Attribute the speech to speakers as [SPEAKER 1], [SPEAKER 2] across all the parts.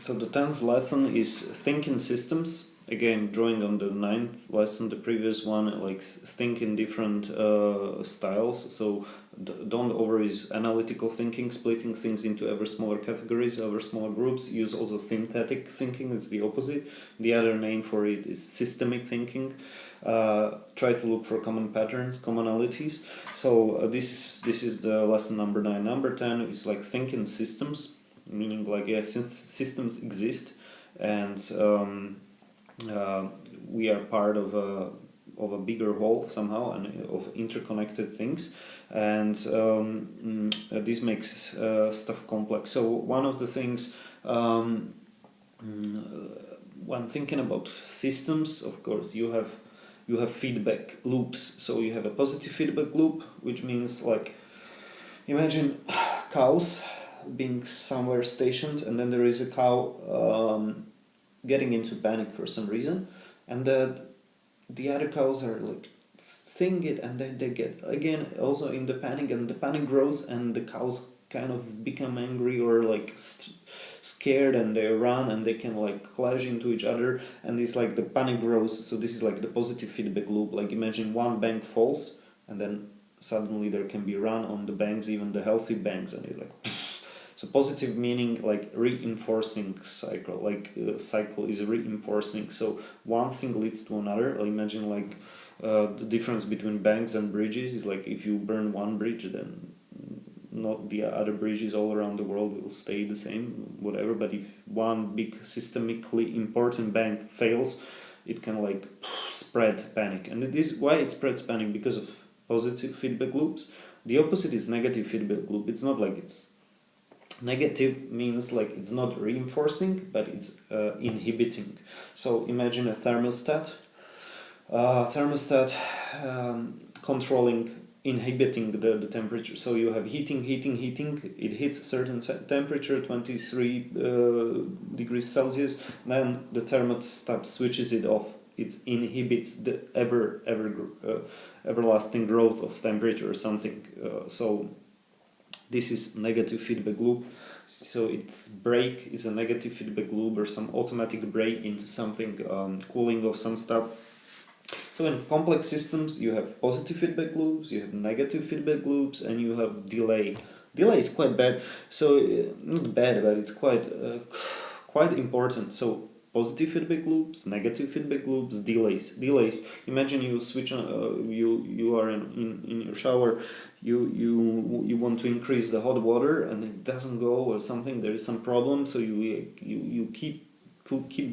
[SPEAKER 1] So the 10th lesson is think in systems. Again, drawing on the 9th lesson, the previous one, like think in different styles. So don't overuse analytical thinking, splitting things into ever smaller categories, ever smaller groups. Use also synthetic thinking, it's the opposite. The other name for it is systemic thinking. Try to look for common patterns, commonalities. So this is the lesson number 9. Number 10 is like think in systems, meaning like since systems exist and we are part of a bigger whole somehow and of interconnected things, and this makes stuff complex. So one of the things when thinking about systems, of course, you have feedback loops. So you have a positive feedback loop, which means like imagine cows being somewhere stationed, and then there is a cow getting into panic for some reason, and the other cows are like seeing it, and then they get again also in the panic, and the panic grows, and the cows kind of become angry or like scared, and they run, and they can like clash into each other, and it's like the panic grows. So this is like the positive feedback loop. Like imagine one bank falls, and then suddenly there can be run on the banks, even the healthy banks, and it's like so positive meaning like reinforcing cycle, like cycle is reinforcing. So one thing leads to another. Imagine like the difference between banks and bridges is like if you burn one bridge, then not the other bridges all around the world will stay the same, whatever. But if one big systemically important bank fails, it can like spread panic. And it is why it spreads panic, because of positive feedback loops. The opposite is negative feedback loop. It's not like it's negative, means like it's not reinforcing, but it's inhibiting. So imagine a thermostat controlling, inhibiting the temperature. So you have heating, it hits a certain temperature, 23 degrees Celsius, then the thermostat switches it off. It inhibits the everlasting growth of temperature or something. So this is negative feedback loop. So its break is a negative feedback loop, or some automatic break into something, cooling of some stuff. So in complex systems, you have positive feedback loops, you have negative feedback loops, and you have delay. Delay is quite bad. So not bad, but it's quite important. So positive feedback loops, negative feedback loops, delays. Imagine you switch on, you are in your shower, you want to increase the hot water, and it doesn't go or something. There is some problem, so you keep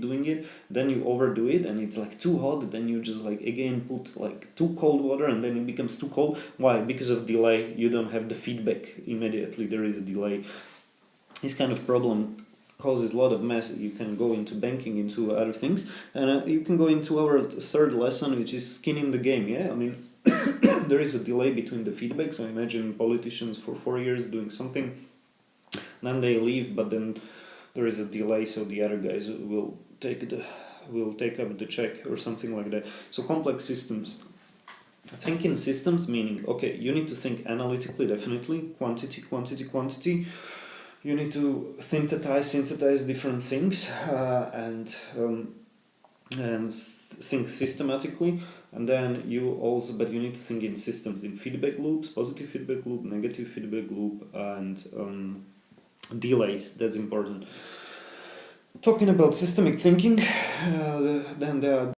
[SPEAKER 1] doing it, then you overdo it, and it's like too hot, then you just like again put like too cold water, and then it becomes too cold. Why? Because of delay. You don't have the feedback immediately, there is a delay. This kind of problem causes a lot of mess. You can go into banking, into other things, and you can go into our third lesson, which is skin in the game. I mean there is a delay between the feedback. So imagine politicians for 4 years doing something, then they leave, but then there is a delay, so the other guys will take up the check or something like that. So complex systems. Think in systems, meaning okay, you need to think analytically, definitely, quantity. You need to synthesize different things, and think systematically. And then but you need to think in systems, in feedback loops, positive feedback loop, negative feedback loop, and delays. That's important. Talking about systemic thinking, then there are